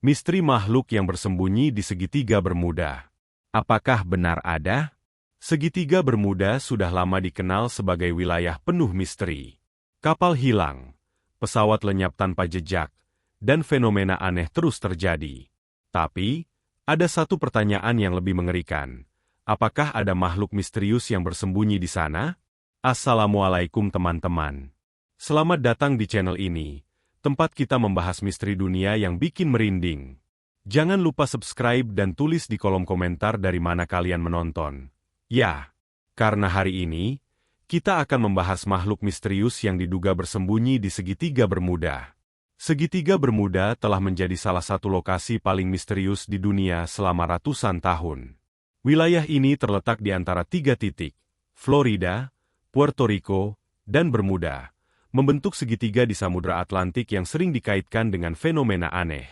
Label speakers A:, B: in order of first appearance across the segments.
A: Misteri makhluk yang bersembunyi di segitiga Bermuda. Apakah benar ada? Segitiga Bermuda sudah lama dikenal sebagai wilayah penuh misteri. Kapal hilang, pesawat lenyap tanpa jejak, dan fenomena aneh terus terjadi. Tapi, ada satu pertanyaan yang lebih mengerikan. Apakah ada makhluk misterius yang bersembunyi di sana? Assalamualaikum teman-teman. Selamat datang di channel ini, tempat kita membahas misteri dunia yang bikin merinding. Jangan lupa subscribe dan tulis di kolom komentar dari mana kalian menonton. Ya, karena hari ini, kita akan membahas makhluk misterius yang diduga bersembunyi di segitiga Bermuda. Segitiga Bermuda telah menjadi salah satu lokasi paling misterius di dunia selama ratusan tahun. Wilayah ini terletak di antara tiga titik, Florida, Puerto Rico, dan Bermuda, membentuk segitiga di Samudra Atlantik yang sering dikaitkan dengan fenomena aneh.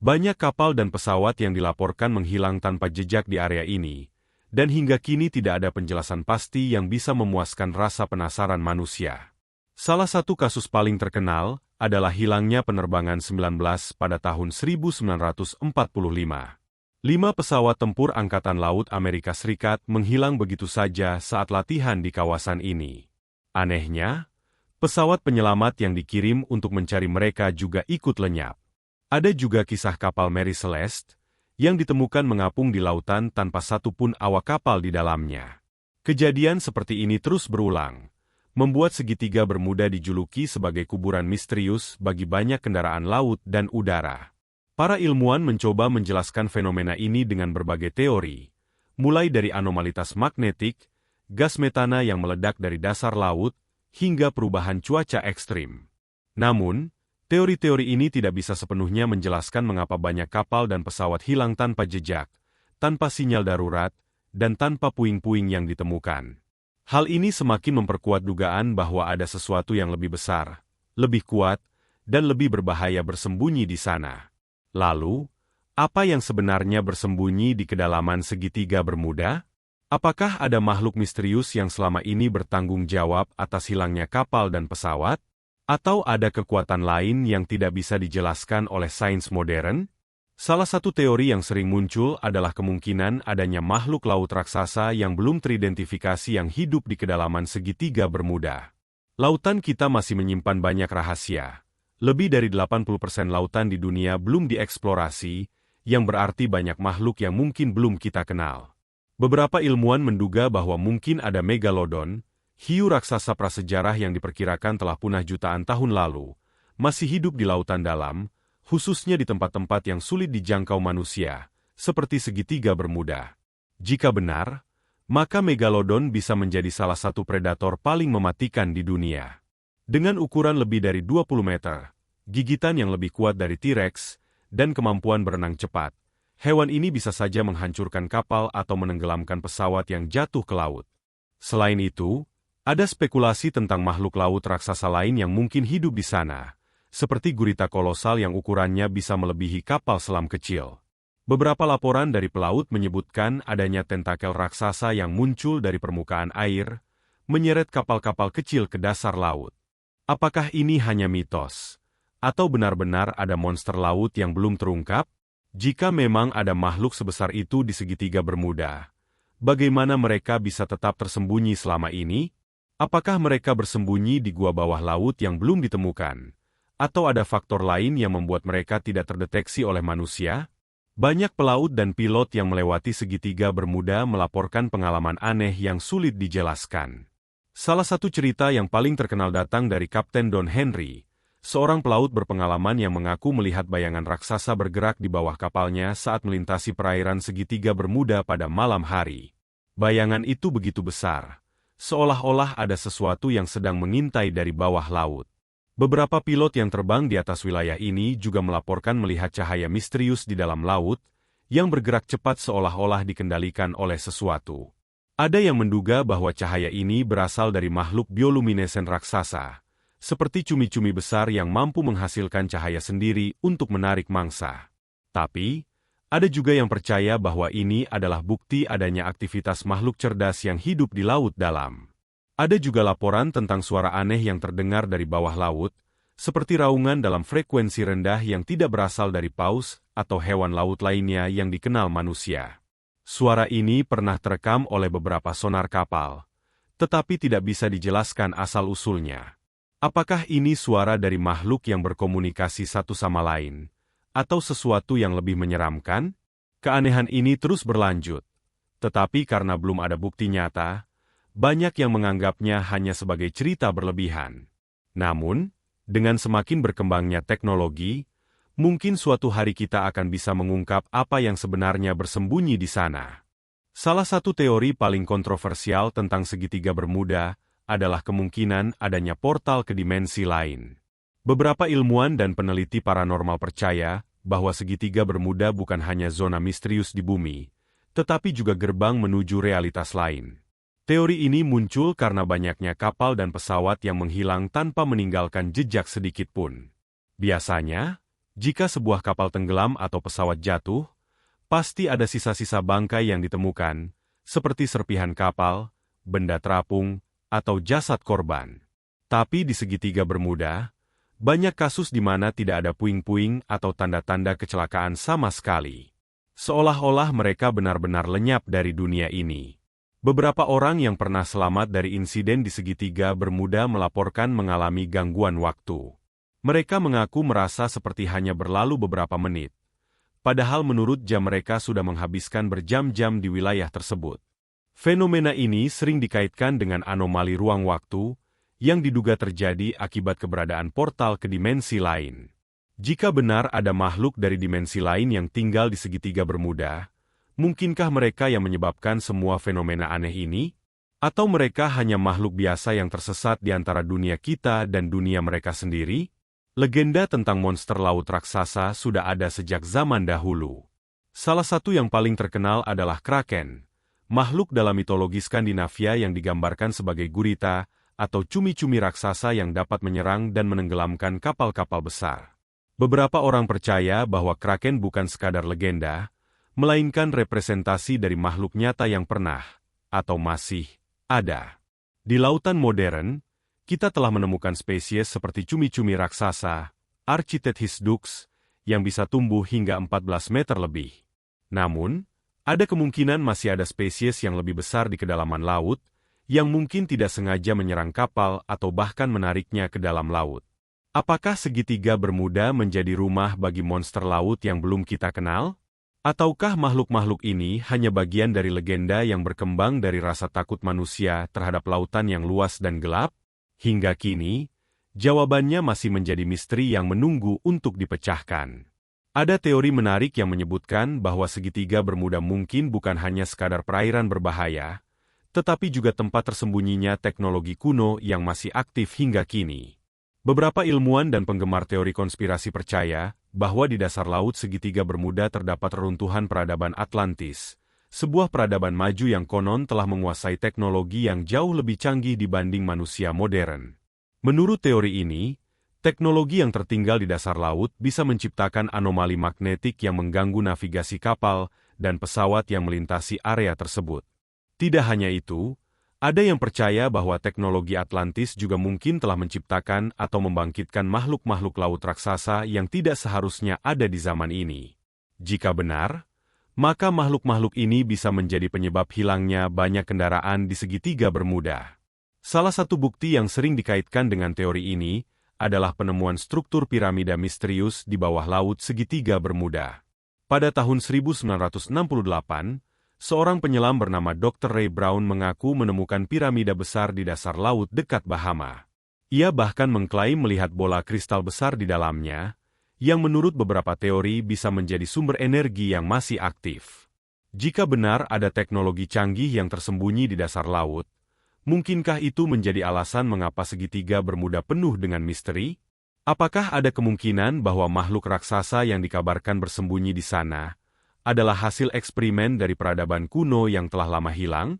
A: Banyak kapal dan pesawat yang dilaporkan menghilang tanpa jejak di area ini, dan hingga kini tidak ada penjelasan pasti yang bisa memuaskan rasa penasaran manusia. Salah satu kasus paling terkenal adalah hilangnya penerbangan 19 pada tahun 1945. 5 pesawat tempur Angkatan Laut Amerika Serikat menghilang begitu saja saat latihan di kawasan ini. Anehnya, pesawat penyelamat yang dikirim untuk mencari mereka juga ikut lenyap. Ada juga kisah kapal Mary Celeste yang ditemukan mengapung di lautan tanpa satupun awak kapal di dalamnya. Kejadian seperti ini terus berulang, membuat segitiga Bermuda dijuluki sebagai kuburan misterius bagi banyak kendaraan laut dan udara. Para ilmuwan mencoba menjelaskan fenomena ini dengan berbagai teori, mulai dari anomalitas magnetik, gas metana yang meledak dari dasar laut, hingga perubahan cuaca ekstrim. Namun, teori-teori ini tidak bisa sepenuhnya menjelaskan mengapa banyak kapal dan pesawat hilang tanpa jejak, tanpa sinyal darurat, dan tanpa puing-puing yang ditemukan. Hal ini semakin memperkuat dugaan bahwa ada sesuatu yang lebih besar, lebih kuat, dan lebih berbahaya bersembunyi di sana. Lalu, apa yang sebenarnya bersembunyi di kedalaman segitiga Bermuda? Apakah ada makhluk misterius yang selama ini bertanggung jawab atas hilangnya kapal dan pesawat? Atau ada kekuatan lain yang tidak bisa dijelaskan oleh sains modern? Salah satu teori yang sering muncul adalah kemungkinan adanya makhluk laut raksasa yang belum teridentifikasi yang hidup di kedalaman segitiga Bermuda. Lautan kita masih menyimpan banyak rahasia. Lebih dari 80% lautan di dunia belum dieksplorasi, yang berarti banyak makhluk yang mungkin belum kita kenal. Beberapa ilmuwan menduga bahwa mungkin ada megalodon, hiu raksasa prasejarah yang diperkirakan telah punah jutaan tahun lalu, masih hidup di lautan dalam, khususnya di tempat-tempat yang sulit dijangkau manusia, seperti segitiga Bermuda. Jika benar, maka megalodon bisa menjadi salah satu predator paling mematikan di dunia. Dengan ukuran lebih dari 20 meter, gigitan yang lebih kuat dari T-Rex, dan kemampuan berenang cepat, hewan ini bisa saja menghancurkan kapal atau menenggelamkan pesawat yang jatuh ke laut. Selain itu, ada spekulasi tentang makhluk laut raksasa lain yang mungkin hidup di sana, seperti gurita kolosal yang ukurannya bisa melebihi kapal selam kecil. Beberapa laporan dari pelaut menyebutkan adanya tentakel raksasa yang muncul dari permukaan air, menyeret kapal-kapal kecil ke dasar laut. Apakah ini hanya mitos? Atau benar-benar ada monster laut yang belum terungkap? Jika memang ada makhluk sebesar itu di segitiga Bermuda, bagaimana mereka bisa tetap tersembunyi selama ini? Apakah mereka bersembunyi di gua bawah laut yang belum ditemukan? Atau ada faktor lain yang membuat mereka tidak terdeteksi oleh manusia? Banyak pelaut dan pilot yang melewati segitiga Bermuda melaporkan pengalaman aneh yang sulit dijelaskan. Salah satu cerita yang paling terkenal datang dari Kapten Don Henry, seorang pelaut berpengalaman yang mengaku melihat bayangan raksasa bergerak di bawah kapalnya saat melintasi perairan segitiga Bermuda pada malam hari. Bayangan itu begitu besar, seolah-olah ada sesuatu yang sedang mengintai dari bawah laut. Beberapa pilot yang terbang di atas wilayah ini juga melaporkan melihat cahaya misterius di dalam laut, yang bergerak cepat seolah-olah dikendalikan oleh sesuatu. Ada yang menduga bahwa cahaya ini berasal dari makhluk bioluminesen raksasa, seperti cumi-cumi besar yang mampu menghasilkan cahaya sendiri untuk menarik mangsa. Tapi, ada juga yang percaya bahwa ini adalah bukti adanya aktivitas makhluk cerdas yang hidup di laut dalam. Ada juga laporan tentang suara aneh yang terdengar dari bawah laut, seperti raungan dalam frekuensi rendah yang tidak berasal dari paus atau hewan laut lainnya yang dikenal manusia. Suara ini pernah terekam oleh beberapa sonar kapal, tetapi tidak bisa dijelaskan asal-usulnya. Apakah ini suara dari makhluk yang berkomunikasi satu sama lain, atau sesuatu yang lebih menyeramkan? Keanehan ini terus berlanjut, tetapi karena belum ada bukti nyata, banyak yang menganggapnya hanya sebagai cerita berlebihan. Namun, dengan semakin berkembangnya teknologi, mungkin suatu hari kita akan bisa mengungkap apa yang sebenarnya bersembunyi di sana. Salah satu teori paling kontroversial tentang segitiga Bermuda adalah kemungkinan adanya portal ke dimensi lain. Beberapa ilmuwan dan peneliti paranormal percaya bahwa segitiga Bermuda bukan hanya zona misterius di bumi, tetapi juga gerbang menuju realitas lain. Teori ini muncul karena banyaknya kapal dan pesawat yang menghilang tanpa meninggalkan jejak sedikit pun. Biasanya, jika sebuah kapal tenggelam atau pesawat jatuh, pasti ada sisa-sisa bangkai yang ditemukan, seperti serpihan kapal, benda terapung, atau jasad korban. Tapi di segitiga Bermuda, banyak kasus di mana tidak ada puing-puing atau tanda-tanda kecelakaan sama sekali. Seolah-olah mereka benar-benar lenyap dari dunia ini. Beberapa orang yang pernah selamat dari insiden di segitiga Bermuda melaporkan mengalami gangguan waktu. Mereka mengaku merasa seperti hanya berlalu beberapa menit, padahal menurut jam mereka sudah menghabiskan berjam-jam di wilayah tersebut. Fenomena ini sering dikaitkan dengan anomali ruang waktu yang diduga terjadi akibat keberadaan portal ke dimensi lain. Jika benar ada makhluk dari dimensi lain yang tinggal di segitiga Bermuda, mungkinkah mereka yang menyebabkan semua fenomena aneh ini? Atau mereka hanya makhluk biasa yang tersesat di antara dunia kita dan dunia mereka sendiri? Legenda tentang monster laut raksasa sudah ada sejak zaman dahulu. Salah satu yang paling terkenal adalah Kraken, makhluk dalam mitologi Skandinavia yang digambarkan sebagai gurita atau cumi-cumi raksasa yang dapat menyerang dan menenggelamkan kapal-kapal besar. Beberapa orang percaya bahwa Kraken bukan sekadar legenda, melainkan representasi dari makhluk nyata yang pernah, atau masih, ada. Di lautan modern, kita telah menemukan spesies seperti cumi-cumi raksasa, Architethys dux, yang bisa tumbuh hingga 14 meter lebih. Namun, ada kemungkinan masih ada spesies yang lebih besar di kedalaman laut, yang mungkin tidak sengaja menyerang kapal atau bahkan menariknya ke dalam laut. Apakah segitiga Bermuda menjadi rumah bagi monster laut yang belum kita kenal? Ataukah makhluk-makhluk ini hanya bagian dari legenda yang berkembang dari rasa takut manusia terhadap lautan yang luas dan gelap? Hingga kini, jawabannya masih menjadi misteri yang menunggu untuk dipecahkan. Ada teori menarik yang menyebutkan bahwa segitiga Bermuda mungkin bukan hanya sekadar perairan berbahaya, tetapi juga tempat tersembunyinya teknologi kuno yang masih aktif hingga kini. Beberapa ilmuwan dan penggemar teori konspirasi percaya bahwa di dasar laut segitiga Bermuda terdapat reruntuhan peradaban Atlantis, sebuah peradaban maju yang konon telah menguasai teknologi yang jauh lebih canggih dibanding manusia modern. Menurut teori ini, teknologi yang tertinggal di dasar laut bisa menciptakan anomali magnetik yang mengganggu navigasi kapal dan pesawat yang melintasi area tersebut. Tidak hanya itu, ada yang percaya bahwa teknologi Atlantis juga mungkin telah menciptakan atau membangkitkan makhluk-makhluk laut raksasa yang tidak seharusnya ada di zaman ini. Jika benar, maka makhluk-makhluk ini bisa menjadi penyebab hilangnya banyak kendaraan di segitiga Bermuda. Salah satu bukti yang sering dikaitkan dengan teori ini adalah penemuan struktur piramida misterius di bawah laut segitiga Bermuda. Pada tahun 1968, seorang penyelam bernama Dr. Ray Brown mengaku menemukan piramida besar di dasar laut dekat Bahama. Ia bahkan mengklaim melihat bola kristal besar di dalamnya, yang menurut beberapa teori bisa menjadi sumber energi yang masih aktif. Jika benar ada teknologi canggih yang tersembunyi di dasar laut, mungkinkah itu menjadi alasan mengapa segitiga Bermuda penuh dengan misteri? Apakah ada kemungkinan bahwa makhluk raksasa yang dikabarkan bersembunyi di sana adalah hasil eksperimen dari peradaban kuno yang telah lama hilang?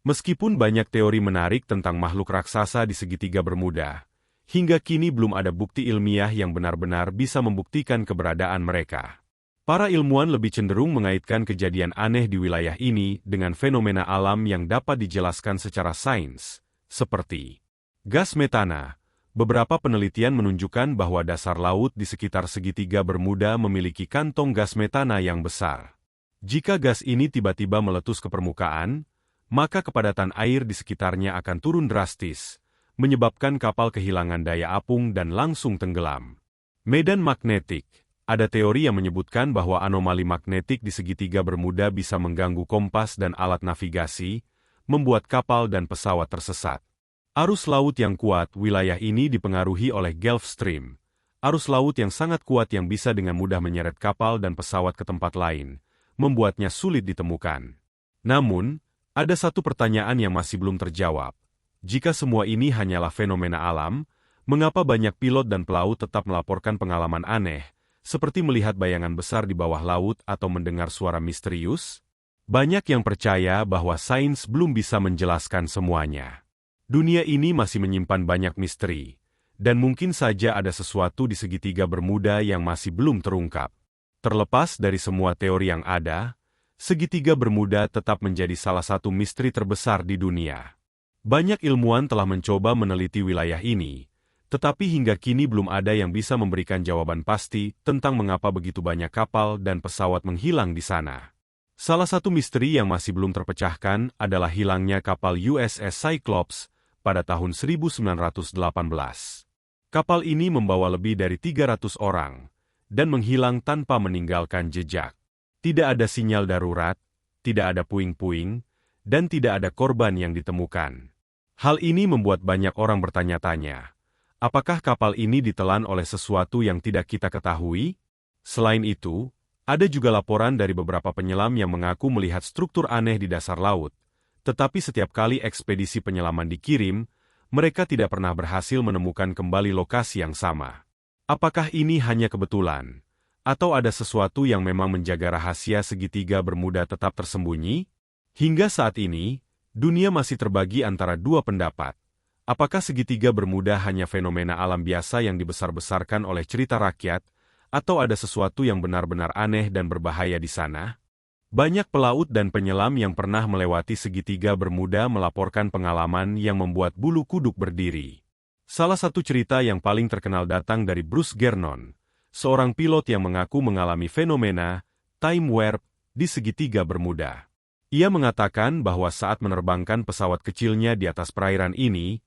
A: Meskipun banyak teori menarik tentang makhluk raksasa di segitiga Bermuda, hingga kini belum ada bukti ilmiah yang benar-benar bisa membuktikan keberadaan mereka. Para ilmuwan lebih cenderung mengaitkan kejadian aneh di wilayah ini dengan fenomena alam yang dapat dijelaskan secara sains, seperti gas metana, Beberapa penelitian menunjukkan bahwa dasar laut di sekitar segitiga Bermuda memiliki kantong gas metana yang besar. Jika gas ini tiba-tiba meletus ke permukaan, maka kepadatan air di sekitarnya akan turun drastis, menyebabkan kapal kehilangan daya apung dan langsung tenggelam. Medan magnetik. Ada teori yang menyebutkan bahwa anomali magnetik di segitiga Bermuda bisa mengganggu kompas dan alat navigasi, membuat kapal dan pesawat tersesat. Arus laut yang kuat, wilayah ini dipengaruhi oleh Gulf Stream. Arus laut yang sangat kuat yang bisa dengan mudah menyeret kapal dan pesawat ke tempat lain, membuatnya sulit ditemukan. Namun, ada satu pertanyaan yang masih belum terjawab. Jika semua ini hanyalah fenomena alam, mengapa banyak pilot dan pelaut tetap melaporkan pengalaman aneh, seperti melihat bayangan besar di bawah laut atau mendengar suara misterius? Banyak yang percaya bahwa sains belum bisa menjelaskan semuanya. Dunia ini masih menyimpan banyak misteri, dan mungkin saja ada sesuatu di segitiga Bermuda yang masih belum terungkap. Terlepas dari semua teori yang ada, segitiga Bermuda tetap menjadi salah satu misteri terbesar di dunia. Banyak ilmuwan telah mencoba meneliti wilayah ini, tetapi hingga kini belum ada yang bisa memberikan jawaban pasti tentang mengapa begitu banyak kapal dan pesawat menghilang di sana. Salah satu misteri yang masih belum terpecahkan adalah hilangnya kapal USS Cyclops pada tahun 1918. Kapal ini membawa lebih dari 300 orang, dan menghilang tanpa meninggalkan jejak. Tidak ada sinyal darurat, tidak ada puing-puing, dan tidak ada korban yang ditemukan. Hal ini membuat banyak orang bertanya-tanya, apakah kapal ini ditelan oleh sesuatu yang tidak kita ketahui? Selain itu, ada juga laporan dari beberapa penyelam yang mengaku melihat struktur aneh di dasar laut, tetapi setiap kali ekspedisi penyelaman dikirim, mereka tidak pernah berhasil menemukan kembali lokasi yang sama. Apakah ini hanya kebetulan? Atau ada sesuatu yang memang menjaga rahasia segitiga Bermuda tetap tersembunyi? Hingga saat ini, dunia masih terbagi antara dua pendapat. Apakah segitiga Bermuda hanya fenomena alam biasa yang dibesar-besarkan oleh cerita rakyat, atau ada sesuatu yang benar-benar aneh dan berbahaya di sana? Banyak pelaut dan penyelam yang pernah melewati segitiga Bermuda melaporkan pengalaman yang membuat bulu kuduk berdiri. Salah satu cerita yang paling terkenal datang dari Bruce Gernon, seorang pilot yang mengaku mengalami fenomena time warp di segitiga Bermuda. Ia mengatakan bahwa saat menerbangkan pesawat kecilnya di atas perairan ini,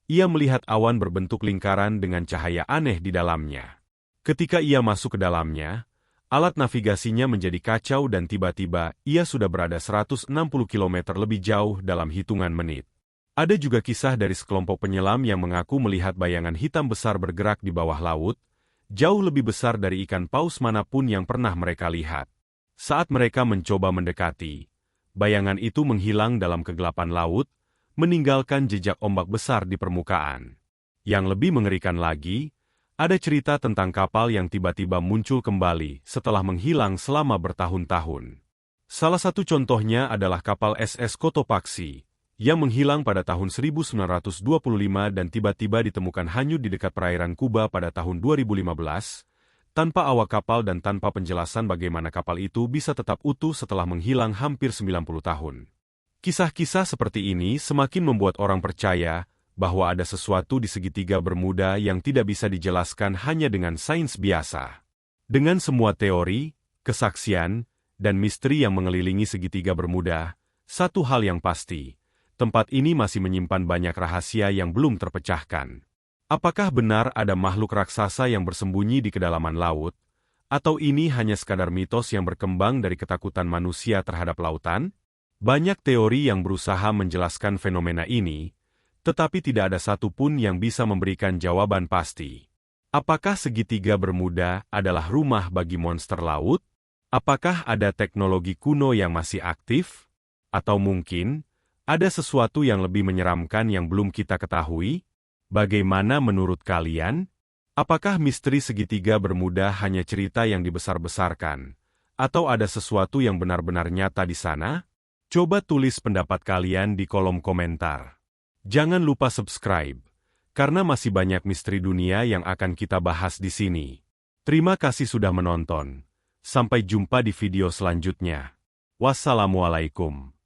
A: ia melihat awan berbentuk lingkaran dengan cahaya aneh di dalamnya. Ketika ia masuk ke dalamnya, alat navigasinya menjadi kacau dan tiba-tiba ia sudah berada 160 km lebih jauh dalam hitungan menit. Ada juga kisah dari sekelompok penyelam yang mengaku melihat bayangan hitam besar bergerak di bawah laut, jauh lebih besar dari ikan paus manapun yang pernah mereka lihat. Saat mereka mencoba mendekati, bayangan itu menghilang dalam kegelapan laut, meninggalkan jejak ombak besar di permukaan. Yang lebih mengerikan lagi, ada cerita tentang kapal yang tiba-tiba muncul kembali setelah menghilang selama bertahun-tahun. Salah satu contohnya adalah kapal SS Cotopaxi, yang menghilang pada tahun 1925 dan tiba-tiba ditemukan hanyut di dekat perairan Kuba pada tahun 2015, tanpa awak kapal dan tanpa penjelasan bagaimana kapal itu bisa tetap utuh setelah menghilang hampir 90 tahun. Kisah-kisah seperti ini semakin membuat orang percaya bahwa ada sesuatu di segitiga Bermuda yang tidak bisa dijelaskan hanya dengan sains biasa. Dengan semua teori, kesaksian, dan misteri yang mengelilingi segitiga Bermuda, satu hal yang pasti, tempat ini masih menyimpan banyak rahasia yang belum terpecahkan. Apakah benar ada makhluk raksasa yang bersembunyi di kedalaman laut, atau ini hanya sekadar mitos yang berkembang dari ketakutan manusia terhadap lautan? Banyak teori yang berusaha menjelaskan fenomena ini, tetapi tidak ada satupun yang bisa memberikan jawaban pasti. Apakah segitiga Bermuda adalah rumah bagi monster laut? Apakah ada teknologi kuno yang masih aktif? Atau mungkin, ada sesuatu yang lebih menyeramkan yang belum kita ketahui? Bagaimana menurut kalian? Apakah misteri segitiga Bermuda hanya cerita yang dibesar-besarkan? Atau ada sesuatu yang benar-benar nyata di sana? Coba tulis pendapat kalian di kolom komentar. Jangan lupa subscribe, karena masih banyak misteri dunia yang akan kita bahas di sini. Terima kasih sudah menonton. Sampai jumpa di video selanjutnya. Wassalamualaikum.